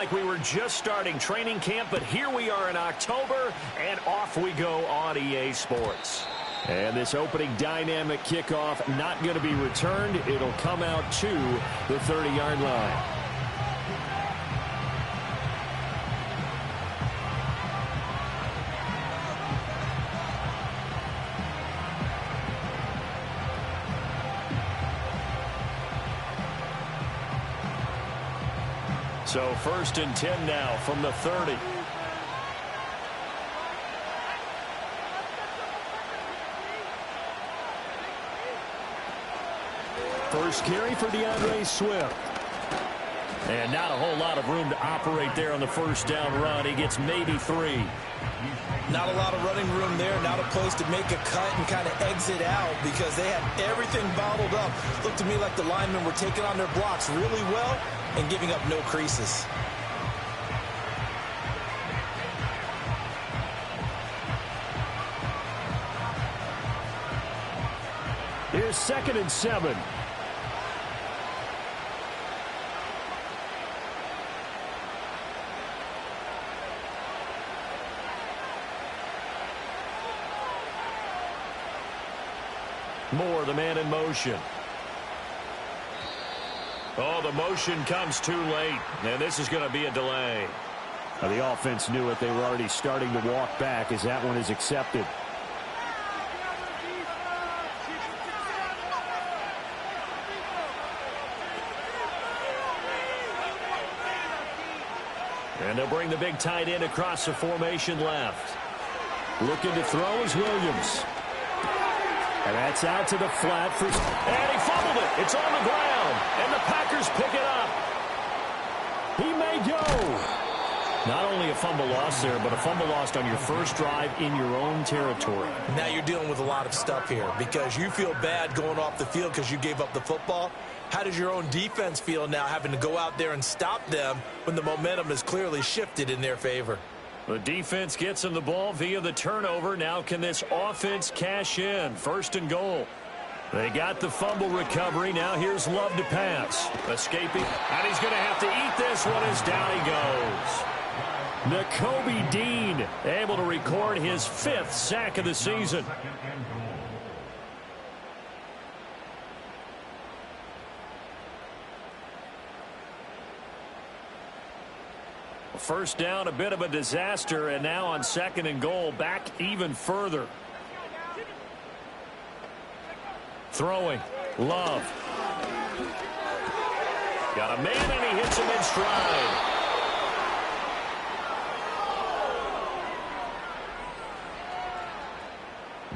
like we were just starting training camp, but here we are in October, and off we go on EA Sports. And this opening dynamic kickoff not going to be returned. It'll come out to the 30-yard line. So 1st and 10 now from the 30. First carry for DeAndre Swift. And not a whole lot of room to operate there on the first down run. He gets maybe 3. Not a lot of running room there. Not a place to make a cut and kind of exit out because they had everything bottled up. Looked to me like the linemen were taking on their blocks really well and giving up no creases. Here's 2nd and 7. Moore, the man in motion. Oh, the motion comes too late, and this is going to be a delay. Well, the offense knew it. They were already starting to walk back as that one is accepted. And they'll bring the big tight end across the formation left. Looking to throw is Williams. And that's out to the flat. And he fumbled it. It's on the ground. And the Packers pick it up. He may go. Not only a fumble loss there, but a fumble lost on your first drive in your own territory. Now you're dealing with a lot of stuff here because you feel bad going off the field because you gave up the football. How does your own defense feel now having to go out there and stop them when the momentum has clearly shifted in their favor? The defense gets him the ball via the turnover. Now can this offense cash in? 1st and goal. They got the fumble recovery. Now here's Love to pass. Escaping. And he's going to have to eat this one as down he goes. Nakobe Dean able to record his 5th sack of the season. First down, a bit of a disaster, and now on 2nd and goal, back even further. Throwing, Love. Got a man, and he hits him in stride.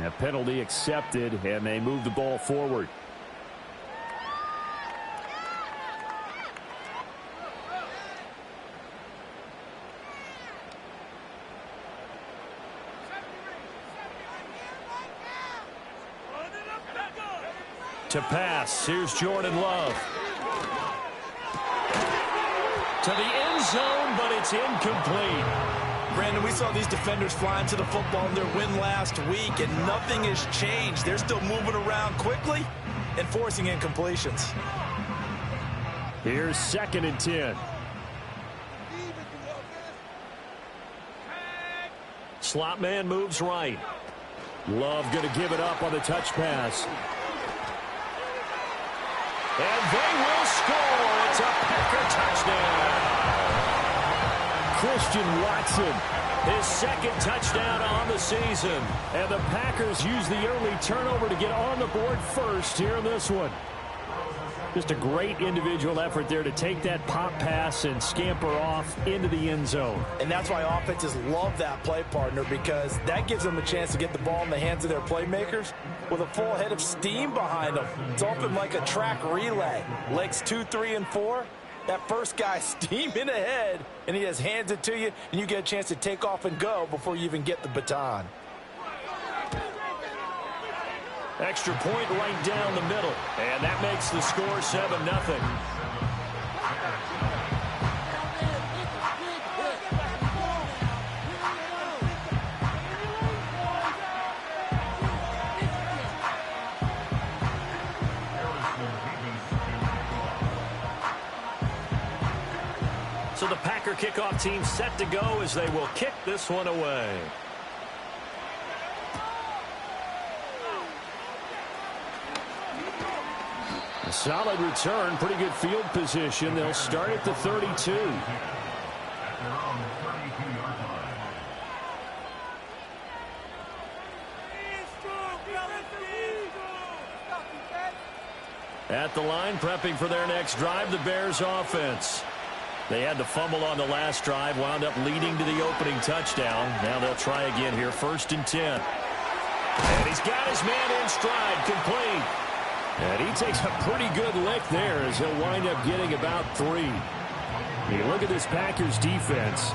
A penalty accepted, and they move the ball forward. To pass, here's Jordan Love. To the end zone, but it's incomplete. Brandon, we saw these defenders flying to the football in their win last week, and nothing has changed. They're still moving around quickly and forcing incompletions. Here's 2nd and 10. Slot man moves right. Love going to give it up on the touch pass. And they will score. It's a Packer touchdown. Christian Watson, his 2nd touchdown on the season. And the Packers use the early turnover to get on the board first here in this one. Just a great individual effort there to take that pop pass and scamper off into the end zone. And that's why offenses love that play partner, because that gives them a chance to get the ball in the hands of their playmakers with a full head of steam behind them. It's often like a track relay. Legs 2, 3, and 4. That first guy steaming ahead, and he just hands it to you, and you get a chance to take off and go before you even get the baton. Extra point right down the middle, and that makes the score 7-0. So the Packer their kickoff team set to go as they will kick this one away. A solid return, pretty good field position. They'll start at the 32. At the line, prepping for their next drive, the Bears offense. They had the fumble on the last drive, wound up leading to the opening touchdown. Now they'll try again here, 1st and 10. And he's got his man in stride, complete. And he takes a pretty good lick there as he'll wind up getting about 3. You look at this Packers defense.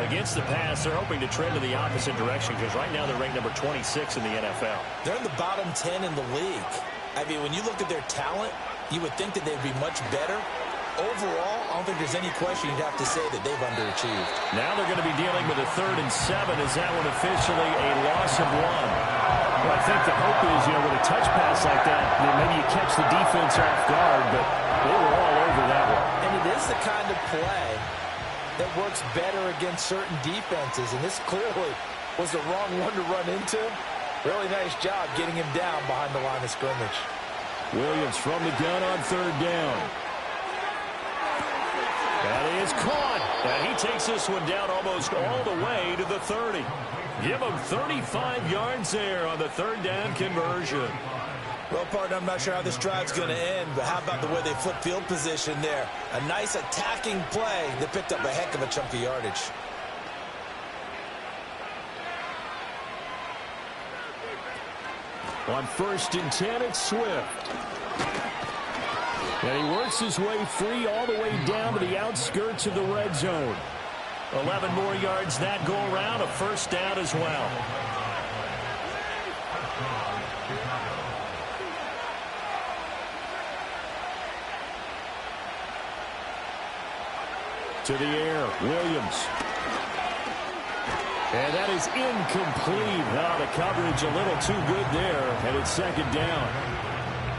Against the pass, they're hoping to trend in the opposite direction because right now they're ranked number 26 in the NFL. They're in the bottom 10 in the league. I mean, when you look at their talent, you would think that they'd be much better. Overall, I don't think there's any question you'd have to say that they've underachieved. Now they're going to be dealing with a 3rd and 7. Is that one officially a loss of 1? Well, I think the hope is, with a touch pass like that, maybe you catch the defense off guard, but they were all over that one. And it is the kind of play that works better against certain defenses, and this clearly was the wrong one to run into. Really nice job getting him down behind the line of scrimmage. Williams from the gun on 3rd down. And he is caught. And he takes this one down almost all the way to the 30. Give him 35 yards there on the 3rd down conversion. Well, partner, I'm not sure how this drive's going to end, but how about the way they flip field position there? A nice attacking play that picked up a heck of a chunk of yardage. On 1st and 10, it's Swift. And he works his way free all the way down to the outskirts of the red zone. 11 more yards that go around, a 1st down as well. To the air, Williams. And that is incomplete. Now the coverage a little too good there, and it's 2nd down.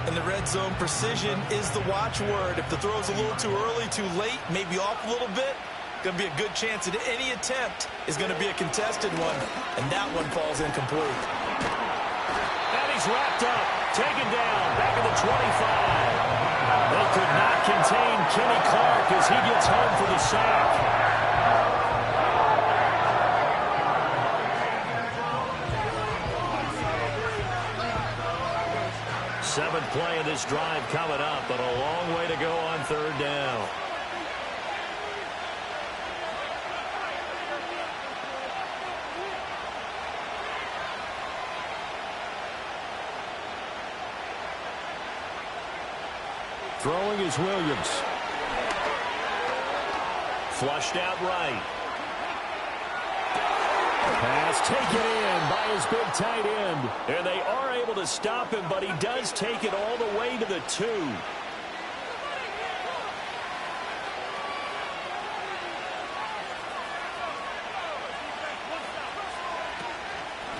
In the red zone, precision is the watchword. If the throw's a little too early, too late, maybe off a little bit, going to be a good chance that any attempt is going to be a contested one, and that one falls incomplete. And he's wrapped up, taken down, back at the 25. They could not contain Kenny Clark as he gets home for the sack. 7th play of this drive coming up, but a long way to go on 3rd down. Throwing is Williams. Flushed out right. Pass taken in by his big tight end. And they are able to stop him, but he does take it all the way to the 2.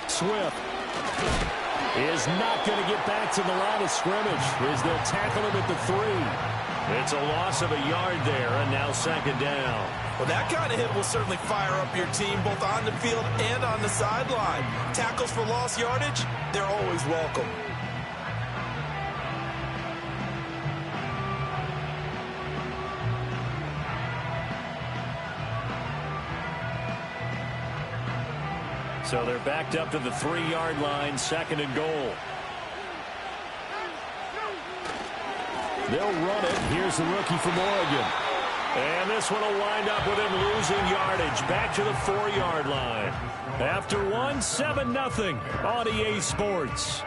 Swift is not going to get back to the line of scrimmage as they'll tackle him at the 3. It's a loss of a yard there, and now 2nd down. Well, that kind of hit will certainly fire up your team both on the field and on the sideline. Tackles for lost yardage, they're always welcome. So they're backed up to the 3-yard line, 2nd and goal. They'll run it. Here's the rookie from Oregon. And this one will wind up with him losing yardage back to the 4-yard line. After one, 7-0 on EA Sports.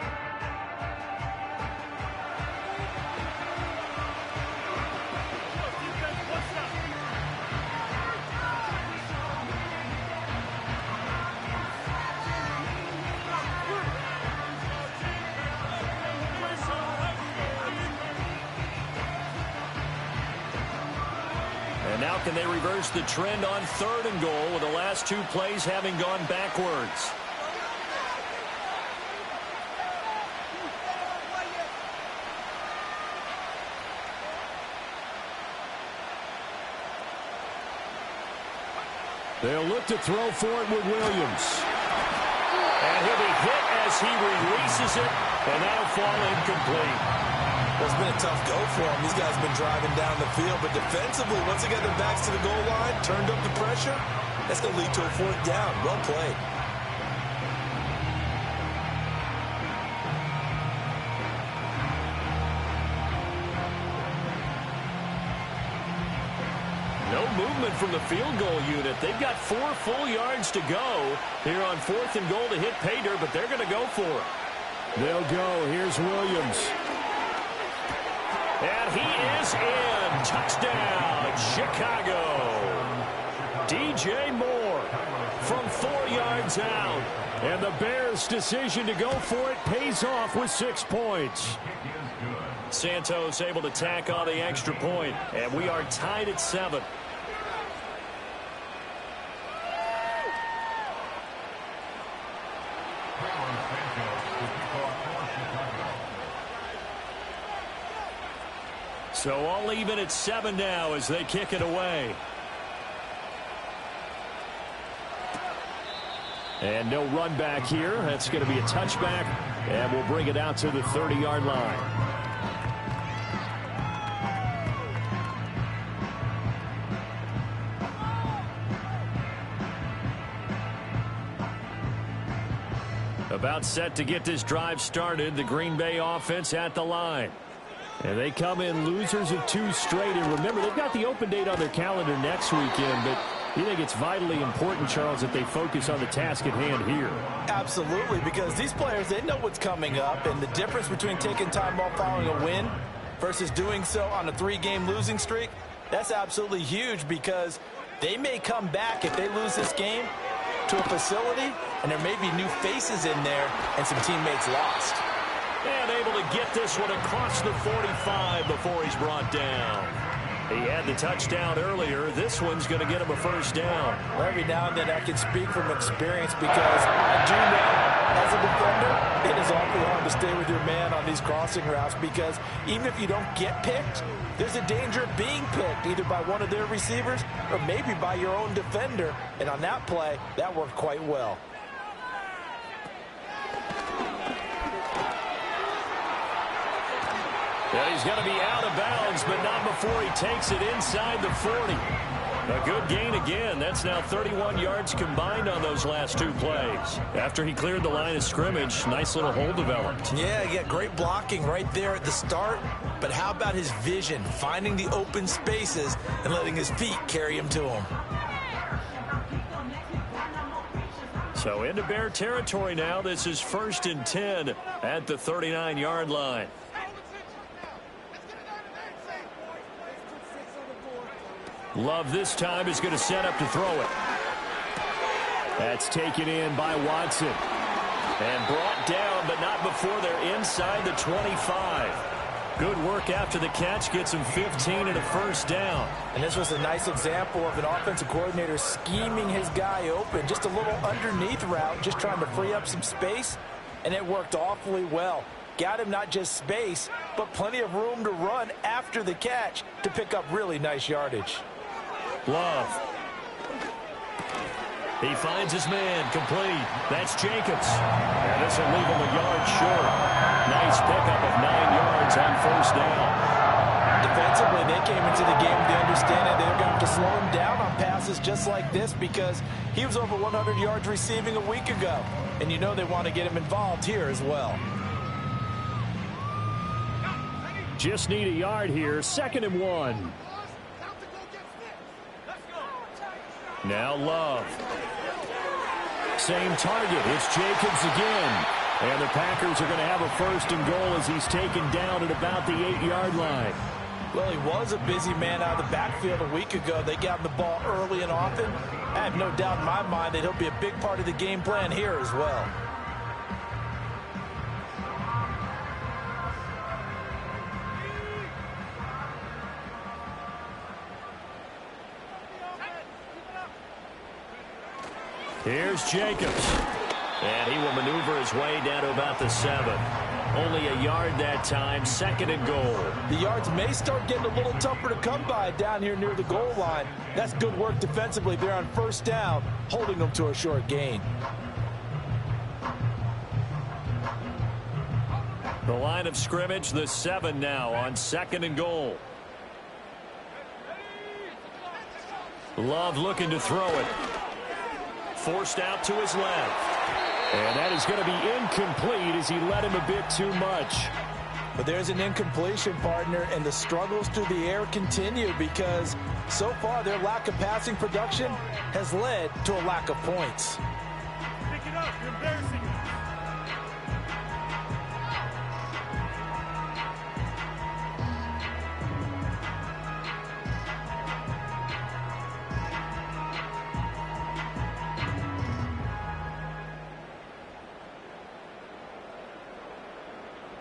And now can they reverse the trend on 3rd and goal with the last 2 plays having gone backwards? They'll look to throw for it with Williams. And he'll be hit as he releases it, and that'll fall incomplete. Well, it's been a tough go for him. These guys have been driving down the field, but defensively, once they got their backs to the goal line, turned up the pressure, that's going to lead to a 4th down. Well played. No movement from the field goal unit. They've got 4 full yards to go here on 4th and goal to hit pay dirt, but they're going to go for it. They'll go. Here's Williams. And he is in. Touchdown, Chicago. DJ Moore from 4 yards out. And the Bears' decision to go for it pays off with 6 points. Santos able to tack on the extra point, and we are tied at 7. So all even at 7 now as they kick it away. And no run back here. That's going to be a touchback, and we'll bring it out to the 30-yard line. About set to get this drive started. The Green Bay offense at the line. And they come in losers of 2 straight. And remember, they've got the open date on their calendar next weekend. But you think it's vitally important, Charles, that they focus on the task at hand here? Absolutely, because these players, they know what's coming up. And the difference between taking time off following a win versus doing so on a 3-game losing streak, that's absolutely huge, because they may come back if they lose this game to a facility, and there may be new faces in there and some teammates lost. And able to get this one across the 45 before he's brought down. He had the touchdown earlier. This one's going to get him a 1st down. Well, every now and then I can speak from experience, because I do know as a defender, it is awfully hard to stay with your man on these crossing routes, because even if you don't get picked, there's a danger of being picked either by one of their receivers or maybe by your own defender. And on that play, that worked quite well. Yeah, he's going to be out of bounds, but not before he takes it inside the 40. A good gain again. That's now 31 yards combined on those last 2 plays. After he cleared the line of scrimmage, nice little hole developed. Yeah, he got great blocking right there at the start. But how about his vision, finding the open spaces and letting his feet carry him to him? So into Bear territory now. This is 1st and 10 at the 39-yard line. Love this time is going to set up to throw it. That's taken in by Watson. And brought down, but not before they're inside the 25. Good work after the catch. Gets him 15 and a 1st down. And this was a nice example of an offensive coordinator scheming his guy open. Just a little underneath route, just trying to free up some space. And it worked awfully well. Got him not just space, but plenty of room to run after the catch to pick up really nice yardage. Love. He finds his man, complete. That's Jacobs. And this will leave him a yard short. Nice pickup of 9 yards on 1st down. Defensively, they came into the game with the understanding they're going to slow him down on passes just like this, because he was over 100 yards receiving a week ago. And you know they want to get him involved here as well. Just need a yard here. 2nd and 1. Now Love. Same target. It's Jacobs again. And the Packers are going to have a 1st and goal as he's taken down at about the 8-yard line. Well, he was a busy man out of the backfield a week ago. They got him the ball early and often. I have no doubt in my mind that he'll be a big part of the game plan here as well. Here's Jacobs. And he will maneuver his way down to about the 7. Only a yard that time, 2nd and goal. The yards may start getting a little tougher to come by down here near the goal line. That's good work defensively. They're on 1st down, holding them to a short gain. The line of scrimmage, the 7 now on 2nd and goal. Love looking to throw it. Forced out to his left. And that is going to be incomplete as he led him a bit too much. But there's an incompletion, partner, and the struggles through the air continue because so far their lack of passing production has led to a lack of points. Pick it up. You're embarrassing me.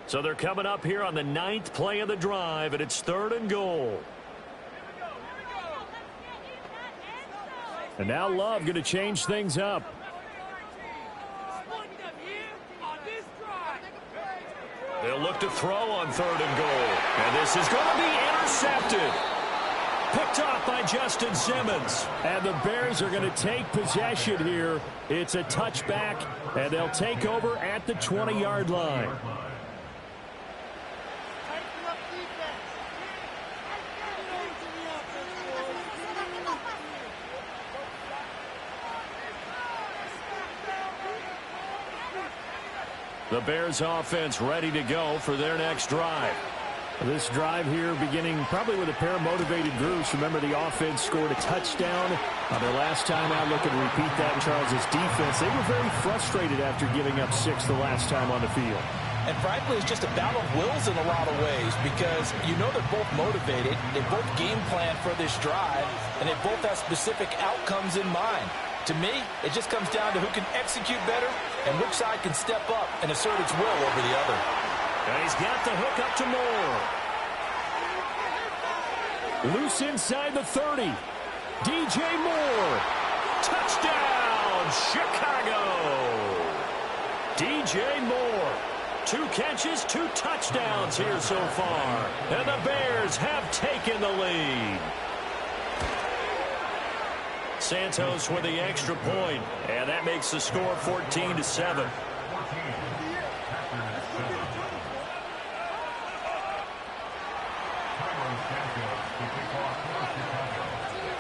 So they're coming up here on the 9th play of the drive, and it's 3rd and goal. And now Love going to change things up. They'll look to throw on 3rd and goal. And this is going to be intercepted. Picked off by Justin Simmons. And the Bears are going to take possession here. It's a touchback, and they'll take over at the 20-yard line. The Bears offense ready to go for their next drive. This drive here beginning probably with a pair of motivated groups. Remember, the offense scored a touchdown on their last time out. Looking to repeat that in Charles's defense. They were very frustrated after giving up 6 the last time on the field. And frankly, it's just a battle of wills in a lot of ways because you know they're both motivated. They both game plan for this drive, and they both have specific outcomes in mind. To me, it just comes down to who can execute better and which side can step up and assert its will over the other. And he's got the hook up to Moore. Loose inside the 30. DJ Moore. Touchdown, Chicago. DJ Moore. 2 catches, 2 touchdowns here so far. And the Bears have taken the lead. Santos with the extra point, and that makes the score 14-7.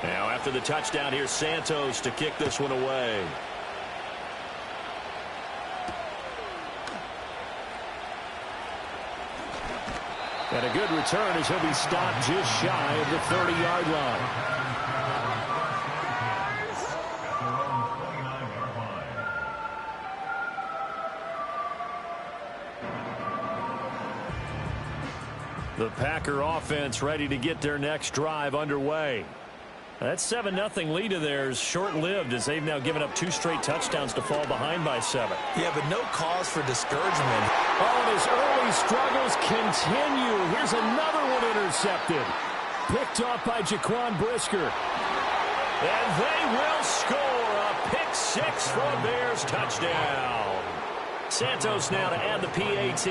Now after the touchdown, here's Santos to kick this one away. And a good return as he'll be stopped just shy of the 30-yard line. The Packer offense ready to get their next drive underway. That 7-0 lead of theirs short-lived as they've now given up 2 straight touchdowns to fall behind by 7. Yeah, but no cause for discouragement. Oh, and his early struggles continue. Here's another one intercepted. Picked off by Jaquan Brisker. And they will score a pick 6 for a Bears touchdown. Santos now to add the PAT.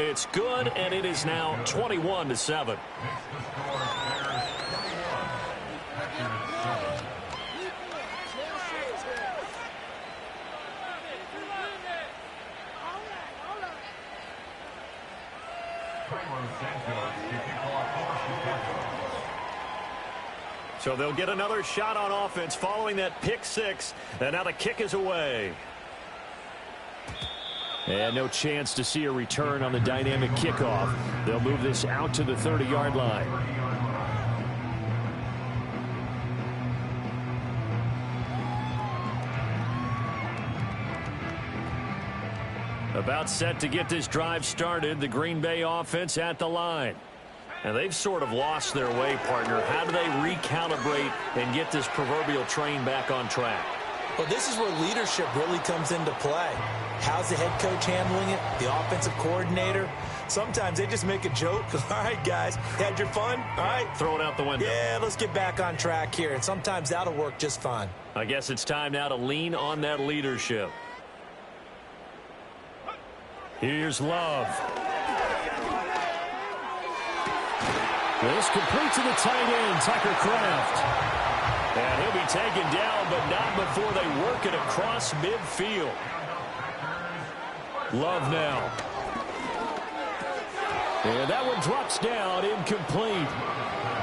It's good, and it is now 21-7. So they'll get another shot on offense following that pick 6, and now the kick is away. And no chance to see a return on the dynamic kickoff. They'll move this out to the 30-yard line. About set to get this drive started, the Green Bay offense at the line. And they've sort of lost their way, partner. How do they recalibrate and get this proverbial train back on track? Well, this is where leadership really comes into play. How's the head coach handling it? The offensive coordinator? Sometimes they just make a joke. All right, guys, had your fun? All right. Throw it out the window. Yeah, let's get back on track here, and sometimes that'll work just fine. I guess it's time now to lean on that leadership. Here's Love. This complete to the tight end, Tucker Kraft. And he'll be taken down, but not before they work it across midfield. Love now. And that one drops down, incomplete.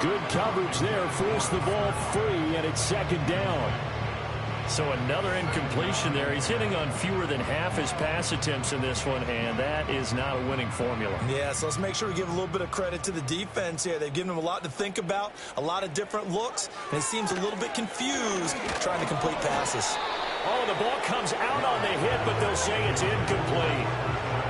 Good coverage there, forced the ball free, and it's second down. So another incompletion there. He's hitting on fewer than half his pass attempts in this one, and that is not a winning formula. Yeah, so let's make sure we give a little bit of credit to the defense here. They've given him a lot to think about, a lot of different looks, and he seems a little bit confused trying to complete passes. Oh, the ball comes out on the hit, but they'll say it's incomplete.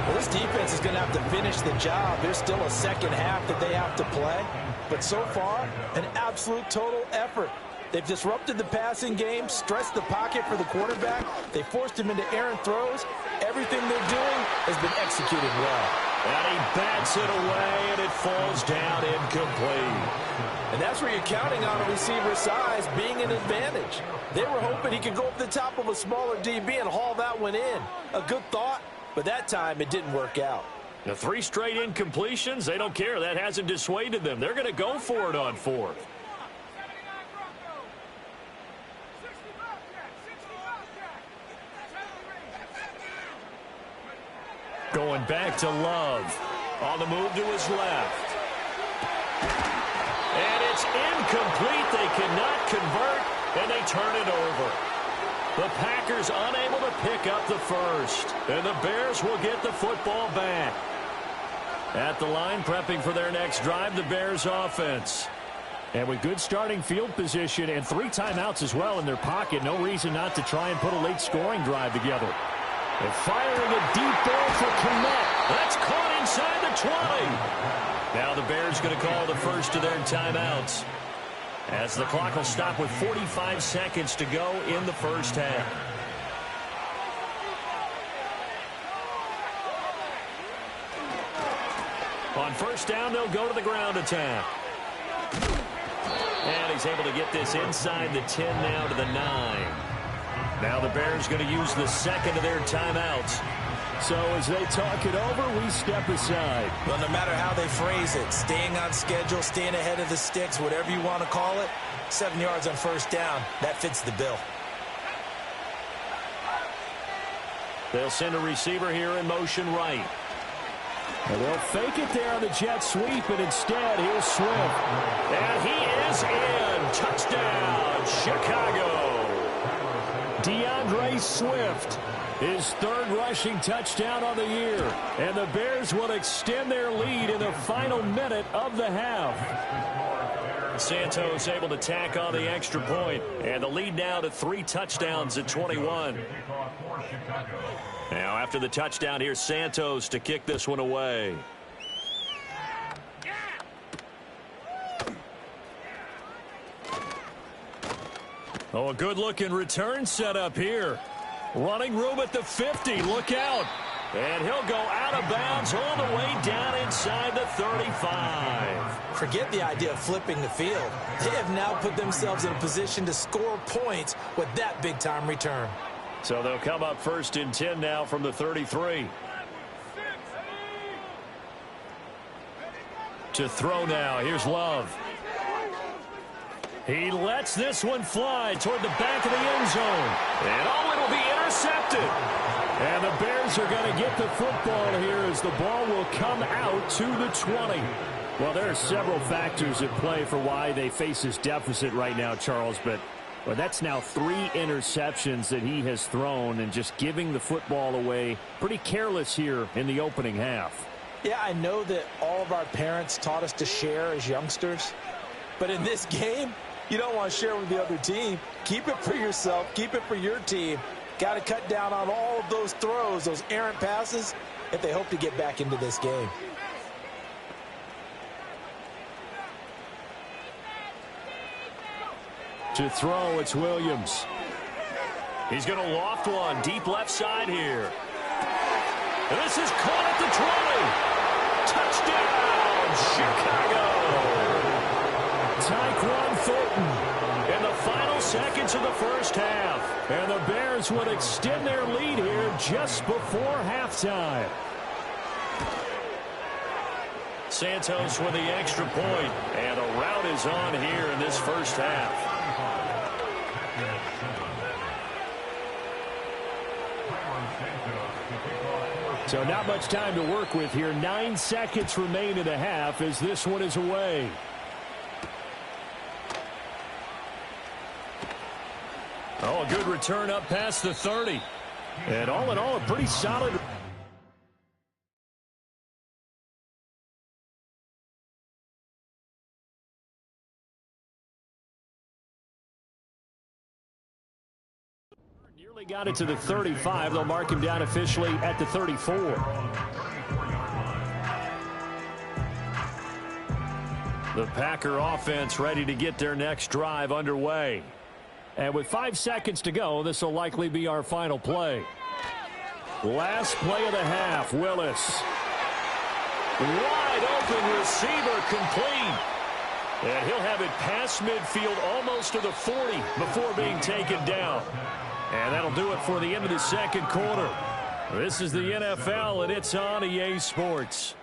Well, this defense is going to have to finish the job. There's still a second half that they have to play, but so far, an absolute total effort. They've disrupted the passing game, stressed the pocket for the quarterback. They forced him into errant throws. Everything they're doing has been executed well. And he bats it away, and it falls down incomplete. And that's where you're counting on a receiver's size being an advantage. They were hoping he could go up the top of a smaller DB and haul that one in. A good thought, but that time it didn't work out. The 3 straight incompletions, they don't care. That hasn't dissuaded them. They're going to go for it on 4th. Going back to Love. On the move to his left. And it's incomplete. They cannot convert, and they turn it over. The Packers unable to pick up the first. And the Bears will get the football back. At the line, prepping for their next drive, the Bears offense. And with good starting field position and 3 timeouts as well in their pocket, no reason not to try and put a late scoring drive together. They're firing a deep ball for Kmet. That's caught inside the 20. Now the Bears going to call the first of their timeouts, as the clock will stop with 45 seconds to go in the first half. On first down, they'll go to the ground attack. And he's able to get this inside the 10 now to the 9. Now the Bears going to use the second of their timeouts. So as they talk it over, we step aside. Well, no matter how they phrase it, staying on schedule, staying ahead of the sticks, whatever you want to call it, 7 yards on first down, that fits the bill. They'll send a receiver here in motion right. And they'll fake it there on the jet sweep, and instead, here's Swift. And he is in. Touchdown, Chicago. DeAndre Swift, his 3rd rushing touchdown on the year. And the Bears will extend their lead in the final minute of the half. Santos able to tack on the extra point. And the lead now to 3 touchdowns at 21. Now after the touchdown, here's Santos to kick this one away. Oh, a good-looking return set up here. Running room at the 50. Look out. And he'll go out of bounds all the way down inside the 35. Forget the idea of flipping the field. They have now put themselves in a position to score points with that big-time return. So they'll come up first and 10 now from the 33. To throw now. Here's Love. He lets this one fly toward the back of the end zone. And oh, it'll be intercepted. And the Bears are going to get the football here as the ball will come out to the 20. Well, there are several factors at play for why they face this deficit right now, Charles, but that's now 3 interceptions that he has thrown and just giving the football away pretty careless here in the opening half. Yeah, I know that all of our parents taught us to share as youngsters, but in this game, you don't want to share with the other team. Keep it for yourself. Keep it for your team. Got to cut down on all of those throws, those errant passes, if they hope to get back into this game. To throw, it's Williams. He's going to loft one deep left side here. And this is caught at the 20. Bears would extend their lead here just before halftime. Santos with the extra point, and a rout is on here in this first half. So not much time to work with here. 9 seconds remain in the half as this one is away. Oh, a good return up past the 30. And all in all, a pretty solid. Nearly got it to the 35. They'll mark him down officially at the 34. The Packer offense ready to get their next drive underway. And with 5 seconds to go, this will likely be our final play. Last play of the half, Willis. Wide open receiver complete. And he'll have it past midfield almost to the 40 before being taken down. And that'll do it for the end of the second quarter. This is the NFL, and it's on EA Sports.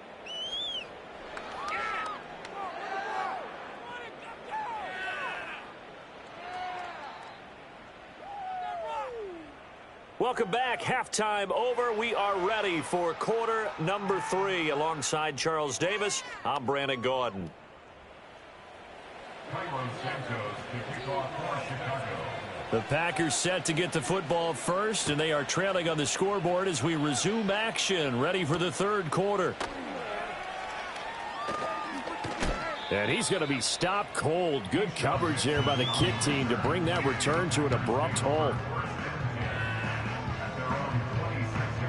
Welcome back. Halftime over. We are ready for quarter number 3. Alongside Charles Davis, I'm Brandon Gaudin. The Packers set to get the football first, and they are trailing on the scoreboard as we resume action, ready for the third quarter. And he's going to be stopped cold. Good coverage there by the kick team to bring that return to an abrupt halt.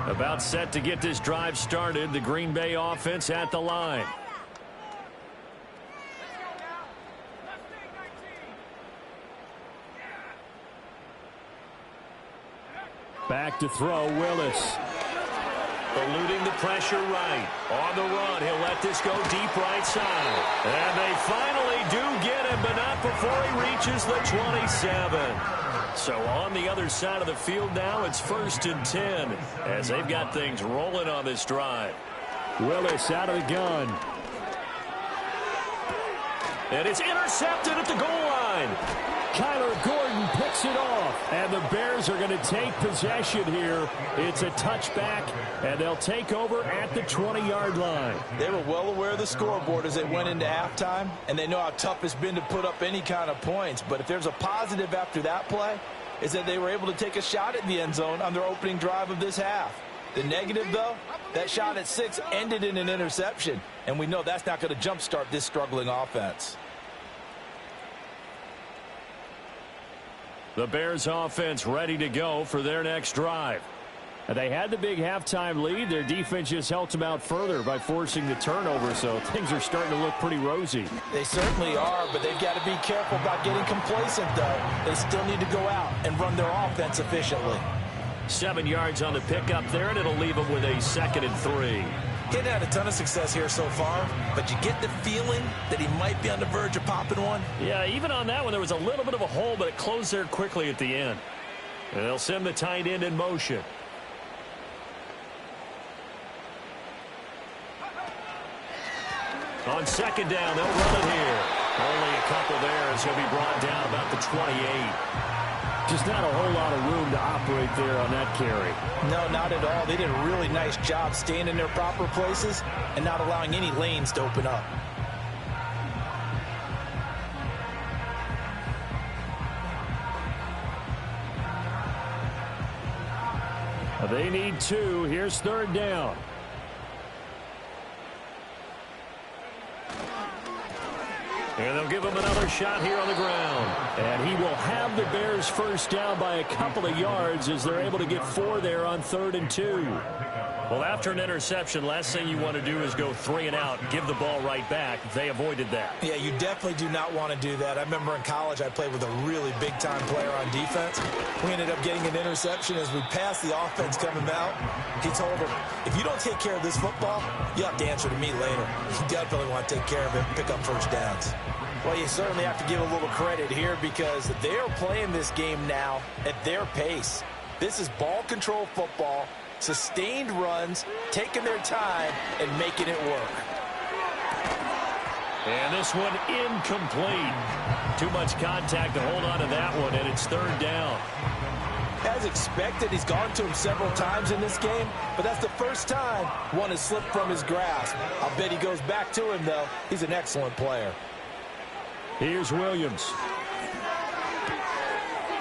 About set to get this drive started, the Green Bay offense at the line. Back to throw, Willis. Eluding the pressure right. On the run, he'll let this go deep right side. And they finally do get him, but not before he reaches the 27. So on the other side of the field now, it's 1st and 10 as they've got things rolling on this drive. Willis out of the gun. And it's intercepted at the goal line. Kyler Gordon picks it off, and the Bears are going to take possession here. It's a touchback, and they'll take over at the 20-yard line. They were well aware of the scoreboard as they went into halftime, and they know how tough it's been to put up any kind of points. But if there's a positive after that play, is that they were able to take a shot at the end zone on their opening drive of this half. The negative, though, that shot at 6 ended in an interception, and we know that's not going to jumpstart this struggling offense. The Bears offense ready to go for their next drive. And they had the big halftime lead. Their defense just helped them out further by forcing the turnover, so things are starting to look pretty rosy. They certainly are, but they've got to be careful about getting complacent, though. They still need to go out and run their offense efficiently. 7 yards on the pickup there, and it'll leave them with a 2nd and 3. He hadn't had a ton of success here so far, but you get the feeling that he might be on the verge of popping one. Yeah, even on that one, there was a little bit of a hole, but it closed there quickly at the end. And they'll send the tight end in motion. On 2nd down, they'll run it here. Only a couple there as he'll be brought down about the 28. Just not a whole lot of room to operate there on that carry. No, not at all. They did a really nice job staying in their proper places and not allowing any lanes to open up. They need 2. Here's 3rd down. And they'll give him another shot here on the ground. And he will have the Bears first down by a couple of yards as they're able to get 4 there on 3rd and 2. Well, after an interception, last thing you want to do is go 3 and out, give the ball right back. They avoided that. Yeah, you definitely do not want to do that. I remember in college I played with a really big-time player on defense. We ended up getting an interception as we passed the offense coming out. He told him, if you don't take care of this football, you have to answer to me later. You definitely want to take care of it and pick up first downs. Well, you certainly have to give a little credit here because they're playing this game now at their pace. This is ball control football, sustained runs, taking their time, and making it work. And this one incomplete. Too much contact to hold on to that one, and it's third down. As expected, he's gone to him several times in this game, but that's the first time one has slipped from his grasp. I'll bet he goes back to him, though. He's an excellent player. Here's Williams.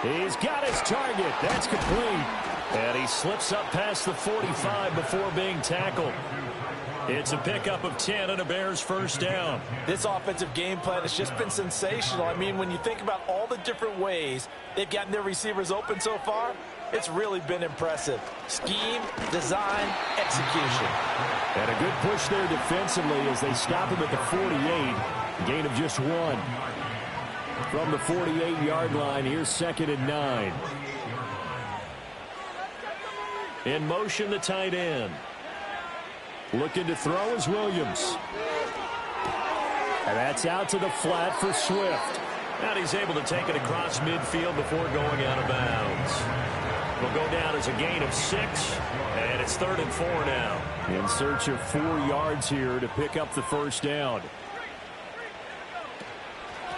He's got his target. That's complete. And he slips up past the 45 before being tackled. It's a pickup of 10 and a Bears first down. This offensive game plan has just been sensational. I mean, when you think about all the different ways they've gotten their receivers open so far, it's really been impressive. Scheme, design, execution. And a good push there defensively as they stop him at the 48. Gain of just 1. From the 48-yard line, here's 2nd and 9. In motion, the tight end. Looking to throw is Williams. And that's out to the flat for Swift. And he's able to take it across midfield before going out of bounds. Will go down as a gain of 6, and it's 3rd and 4 now. In search of 4 yards here to pick up the first down.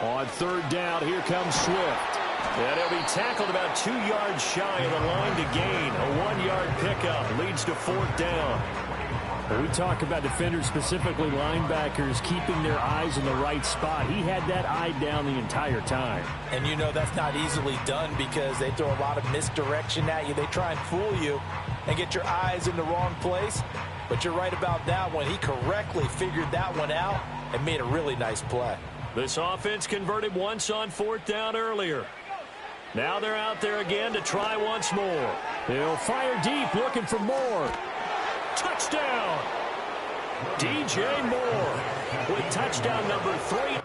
On 3rd down, here comes Swift. And he'll be tackled about 2 yards shy of the line to gain. A 1-yard pickup leads to 4th down. We talk about defenders, specifically linebackers, keeping their eyes in the right spot. He had that eye down the entire time. And you know that's not easily done because they throw a lot of misdirection at you. They try and fool you and get your eyes in the wrong place. But you're right about that one. He correctly figured that one out and made a really nice play. This offense converted once on 4th down earlier. Now they're out there again to try once more. They'll fire deep, looking for more. Touchdown! DJ Moore with touchdown number 3.